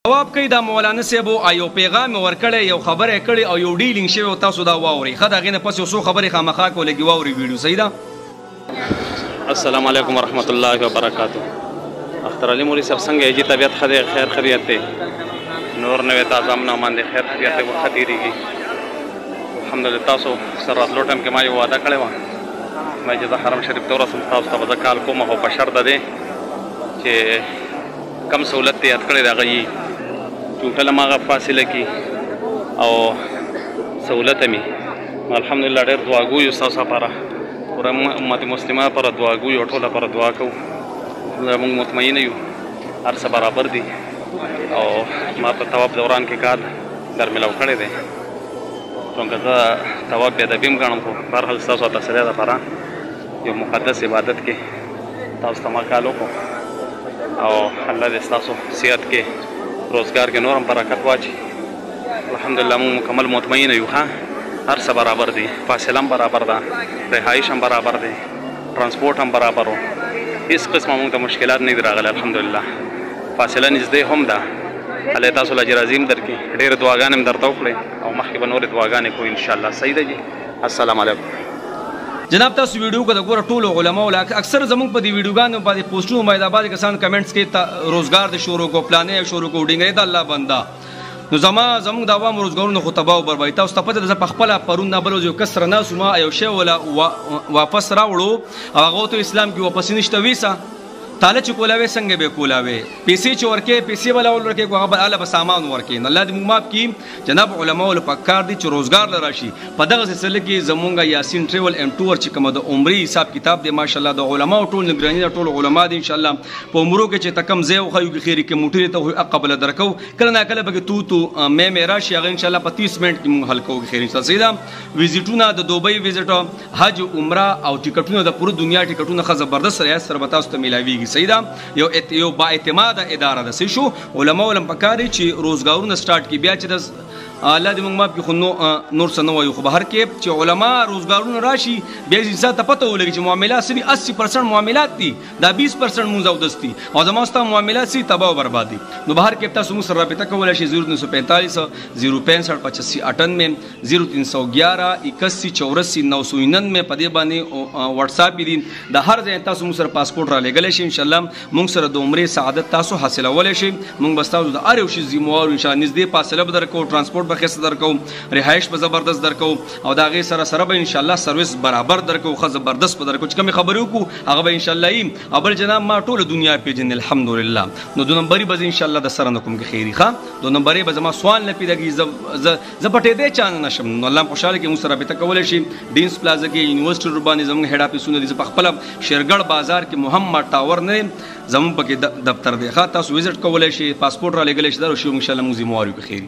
جواب کوي دا مولانا صاحب ایو پیغام ورکړی یو خبره کړي او یو ډیلینګ شوی تاسو دا واوري خدای غینه پس یو څو خبرې خامخا کولګي واوري ویډیو صحیح ده. السلام علیکم ورحمۃ اللہ وبرکاتہ. اختر علی مولوی صاحب څنګه یې طبیعت خدای خیر خیریت دی نور نوې تازه امن امان دی خیر خیریت دی وختیریږي الحمدلله. تاسو سره راتلو ټایم کې ما یو وعده کړې وه ما چې زه حرم شریف ته ورسم تاسو ته به زه کال کوم خو په شرط ده دی چې کم سہولت ته یاد کړی د هغه یي ټوټل هماغه فاصله کې او سہولت مې الحمدلله ډېر دعاګو یو ستاسو لپاره پوره امت مسلمه لپاره دعاګو یو ټول لپاره دعا کوو موږ مطمئنه یو هر څه برابر دي او ما په طواف دوران کې کار درمیلاو کړی دی څنګه زه طواف بې ادبي هم ګڼم خو بهرحال ستاسو تسلیه لپاره یو مقدس عبادت کې تاسو ته ما کال وکړو او الله دې ستاسو صحت کې روزګار کې نور هم برکت واچي. الحمدلله موږ مکمل مطمئنه یو ښه هر څه برابر دي فاصله هم برابر ده رهایش هم برابر دی ترانسپورټ هم برابر و هیڅ قسمه موږ ته مشکلات نه دي راغلي الحمدلله. فاصله نږدې هم ده الله تاسو له اجر عظیم درکړي ډېرې دعاګانې هم درته وکړې او مخکې به نورې دعاګانې کوو انشاءالله. صحیح ده جي. السلام علیکم جناب. تاسو ویډیو کو د ګوره ټولو علماو اکثر زموږ په دې ویډیوګانو باندې پوسټونو باندې د بعضې کسان کمنټس کې روزګار د شروع کو پلانې شروع کو ډینګرې د الله بنده نو زموږ د عوامو روزګارونه خو تباه او بربادي. تاسو ته پته ده زه په خپله پرون نه بل ورځ یو کس سره ناست وم یو شی وله واپس راوړو او هغه ورته اسلام کې واپس نشته ویسه تاله چې کولاوې څنګه به کولاوې پیسې چې ورکې پیسې به ول ورکې هغه به اله به سامان ورکې نو الله دې موږ ماف کړي. جناب علماو له پکار دي چې روزګار له راشي په دغه سلسله کې زمونږ یاسین ټریول ایم ټور چې کومه د عمرې حساب کتاب دی ماشاءالله د علماو ټول نگراني د ټول علما دي انشاءالله په عمرو کې چې تکم ځای وخیو کې خیري کې موټرې ته قبل درکو کله نه کله به تو مې راشي هغه انشاءالله په 30 منټ کې موږ حل کوو خیر انشاءالله. سیدا ویزیټونه د دوبۍ ویزیټ حج عمره او ټیکټونه د پوره دنیا ټیکټونه خه زبردست ریاست سره به تاسو ته ملاویږي. سیدا یو با اعتماده اداره ده څه شو علما ولم پکاري چې روزګارونه سٹارټ کی بیا چې د الله دې موږ ماف کړي خو نور څه نه وایو خو بهر کې چې علما روزګارونه راشي بیا انسان ته پته ولګي چې معاملات سړي 80% معاملات دي دا 20% مونږ او دستي او زموږ ستا معاملات سي تباہ او برباد دي. نو بهر کې تاسو موږ سره رابطه کولای شئ 0945 065 8598 0311 81 84 999 په دې باندې واتس اپ دي د هر ځای تاسو موږ سره پاسپورت را لګلای شئ انشاءالله موږ سره د عمرې سعادت تاسو حاصلولای شئ موږ بس تاسو د هر یو شي ذمہوار انشاءالله نږدې فاصله به درکو ترانسپورت به خسته درکو رهایش به زبردست درکو او دا غي سره به انشاءالله سرویس برابر درکو خو زبردست به درکو چې کوم خبرو کو هغه به انشاءالله ابل جناب ما ټول دنیا پیژن الحمدلله. نو دو نمبرې به انشاءالله د سره نکوم کې خیری ښه دو نمبرې به زما سوال نه پیداږي ز پټې دې چان نشم نو الله خوشاله کې موږ سره به تکول شي ډینس پلازا کې یونیورسيټي رباني زموږ هډ اپیسونه دي په خپل شیرګړ بازار کې محمد ټاور نه زموږ پکې دفتر دی ښه تاسو وزټ کولای شي پاسپورت را لګلای شي دا شی انشاءالله موږ زموږ وارو کې خیری.